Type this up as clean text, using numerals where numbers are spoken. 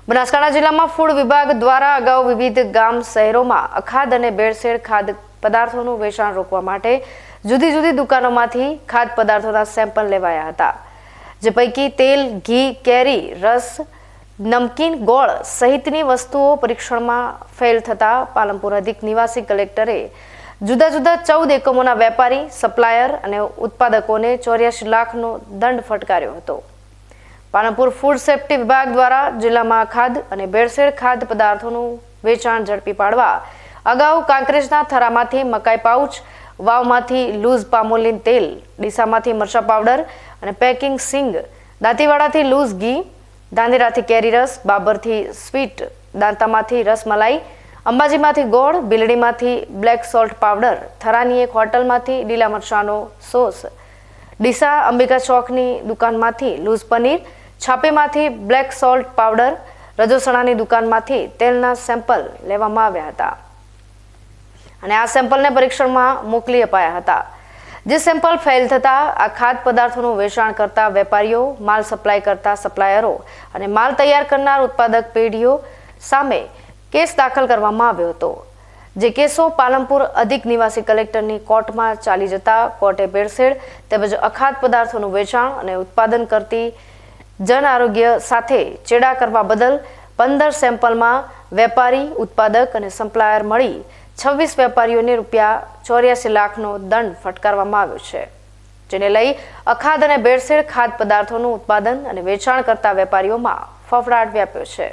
બનાસકાંઠા જિલ્લામાં ફૂડ વિભાગ દ્વારા અગાઉ વિવિધ ગામ શહેરોમાં અખાદ્ય અને ભેળસેળ ખાદ્ય પદાર્થોનું વેચાણ રોકવા માટે જુદી જુદી દુકાનોમાંથી ખાદ્ય પદાર્થોના સેમ્પલ લેવાયા હતા, જે પૈકી તેલ, ઘી, કેરી, રસ, નમકીન, ગોળ સહિતની વસ્તુઓ પરીક્ષણમાં ફેલ થતા પાલનપુર અધિક નિવાસી કલેક્ટરે જુદા જુદા 14 એકમોના વેપારી, સપ્લાયર અને ઉત્પાદકોને 84 લાખનો દંડ ફટકાર્યો હતો। પાલનપુર ફૂડ સેફ્ટી વિભાગ દ્વારા જિલ્લામાં ખાદ્ય અને ભેળસેળ ખાદ્ય પદાર્થોનું વેચાણ ઝડપી પાડવા અગાઉ કાંકરેજના થરામાંથી મકાઈ પાઉચ, વાવમાંથી લૂઝ પામોલીન તેલ, ડીસામાંથી મરચા પાવડર અને પેકિંગ સિંગ, દાંતીવાડાથી લૂઝ ઘી, ધાંધેરાથી કેરી રસ, બાબરથી સ્વીટ, દાંતામાંથી રસમલાઈ, અંબાજીમાંથી ગોળ, બિલડીમાંથી બ્લેક સોલ્ટ પાવડર, થરાની એક હોટલમાંથી લીલા મરચાનો સોસ, ડીસા અંબિકા ચોકની દુકાનમાંથી લૂઝ પનીર, છાપીમાંથી બ્લેક સોલ્ટ પાવડર, રજોસણાની દુકાનમાંથી તેલના સેમ્પલ લેવામાં આવ્યા હતા અને આ સેમ્પલને પરીક્ષણમાં મોકલી અપાયા હતા, જે સેમ્પલ ફેલ થતા આ ખાદ્ય પદાર્થોનું વેચાણ કરતા વેપારીઓ, માલ સપ્લાય કરતા સપ્લાયરો અને માલ તૈયાર કરનાર ઉત્પાદક પેઢીઓ સામે કેસ દાખલ કરવામાં આવ્યો હતો, જે કેસો પાલનપુર અધિક નિવાસી કલેક્ટરની કોર્ટમાં ચાલી જતા કોર્ટે ભેળસેળ તેમજ અખાદ્ય પદાર્થોનું વેચાણ અને ઉત્પાદન કરતી જન આરોગ્ય સાથે ચેડા કરવા બદલ 15 સેમ્પલમાં વેપારી, ઉત્પાદક અને સપ્લાયર મળી 26 વેપારીઓને ₹84 લાખનો દંડ ફટકારવામાં આવ્યો છે, જેને લઈ અખાદ્ય અને ભેળસેળ ખાદ્ય પદાર્થોનું ઉત્પાદન અને વેચાણ કરતા વેપારીઓમાં ફફડાટ વ્યાપ્યો છે।